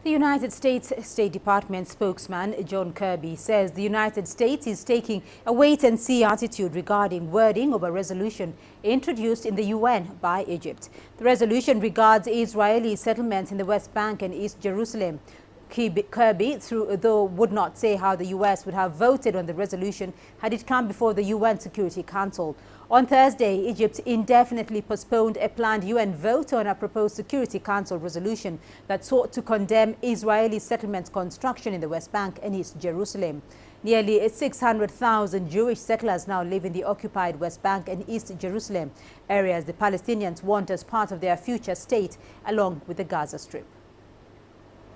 The United States State Department spokesman John Kirby says the United States is taking a wait-and-see attitude regarding wording of a resolution introduced in the UN by Egypt. The resolution regards Israeli settlements in the West Bank and East Jerusalem. Kirby, though would not say how the U.S. would have voted on the resolution had it come before the UN Security Council. On Thursday, Egypt indefinitely postponed a planned UN vote on a proposed Security Council resolution that sought to condemn Israeli settlement construction in the West Bank and East Jerusalem. Nearly 600,000 Jewish settlers now live in the occupied West Bank and East Jerusalem, areas the Palestinians want as part of their future state, along with the Gaza Strip.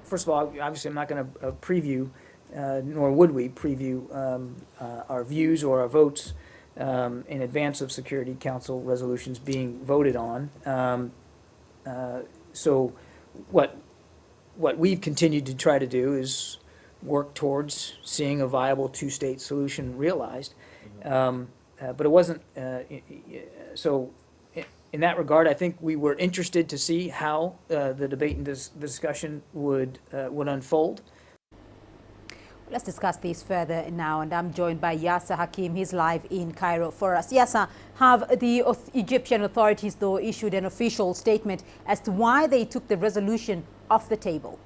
First of all, obviously I'm not going to preview, nor would we preview our views or our votes in advance of Security Council resolutions being voted on. So what we've continued to try to do is work towards seeing a viable two-state solution realized. But it wasn't, so in that regard, I think we were interested to see how the debate and discussion would unfold. Let's discuss this further now, and I'm joined by Yasser Hakim. He's live in Cairo for us. Yasser, have the Egyptian authorities, though, issued an official statement as to why they took the resolution off the table?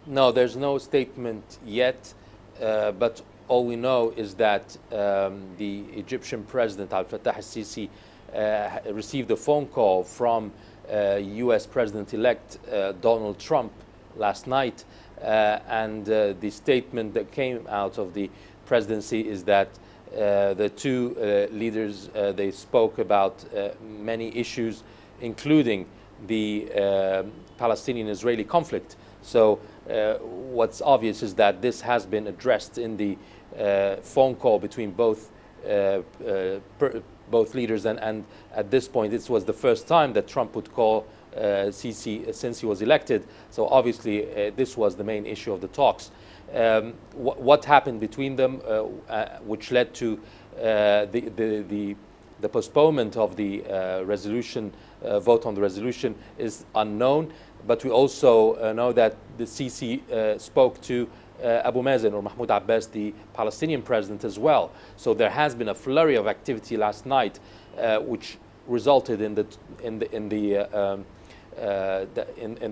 No, there's no statement yet, but all we know is that the Egyptian President Abdel Fattah al-Sisi received a phone call from U.S. President-elect Donald Trump last night, and the statement that came out of the presidency is that the two leaders, they spoke about many issues, including the Palestinian-Israeli conflict. So what's obvious is that this has been addressed in the phone call between both leaders, and at this point it was the first time that Trump would call Sisi since he was elected. So obviously this was the main issue of the talks. What happened between them, which led to the postponement of the resolution, vote on the resolution, is unknown. But we also know that the Sisi spoke to Abu Mazen, or Mahmoud Abbas, the Palestinian president, as well. So there has been a flurry of activity last night, which resulted in the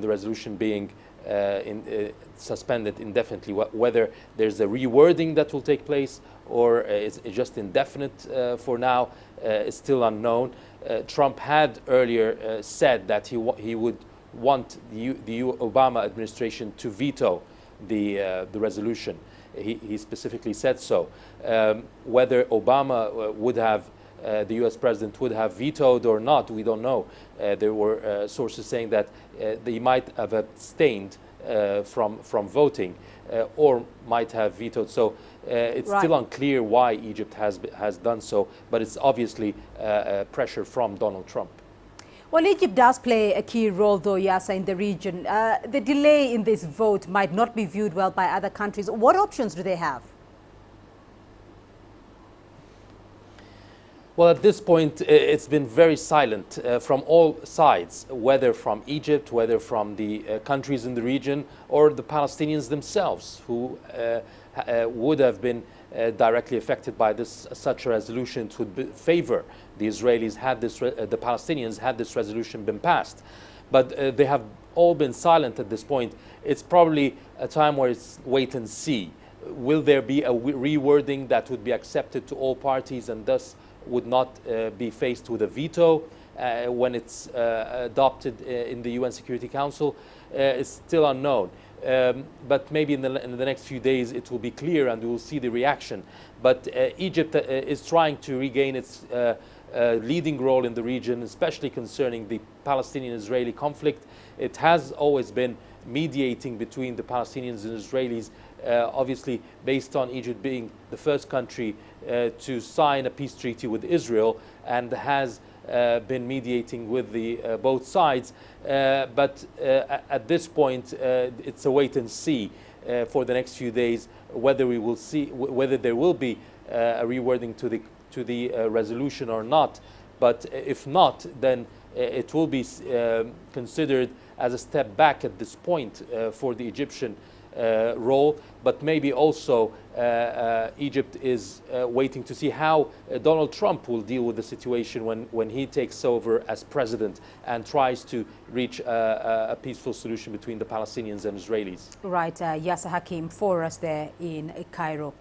resolution being suspended indefinitely. Whether there's a rewording that will take place or it's just indefinite for now is still unknown. Trump had earlier said that he would want the Obama administration to veto the resolution. He specifically said so. Whether Obama would have, the U.S. president would have vetoed or not, we don't know. There were sources saying that they might have abstained from voting or might have vetoed. So it's still unclear why Egypt has done so, but it's obviously pressure from Donald Trump. Well, Egypt does play a key role, though, Yasser, in the region. The delay in this vote might not be viewed well by other countries. What options do they have? Well, at this point, it's been very silent from all sides, whether from Egypt, whether from the countries in the region, or the Palestinians themselves, who would have been directly affected by such a resolution. It would favor the Israelis had the Palestinians had this resolution been passed. But they have all been silent at this point. It's probably a time where it's wait and see. Will there be a rewording that would be accepted to all parties and thus would not be faced with a veto when it's adopted in the UN Security Council? It's still unknown. But maybe in the next few days it will be clear and we will see the reaction. But Egypt is trying to regain its leading role in the region, especially concerning the Palestinian-Israeli conflict. It has always been mediating between the Palestinians and Israelis, obviously based on Egypt being the first country to sign a peace treaty with Israel, and has been mediating with the both sides. But at this point, it's a wait and see for the next few days whether we will see whether there will be a rewording to the resolution or not. But if not, then it will be considered as a step back at this point for the Egyptian role, but maybe also Egypt is waiting to see how Donald Trump will deal with the situation when he takes over as president and tries to reach a peaceful solution between the Palestinians and Israelis. Right, Yasser Hakim for us there in Cairo.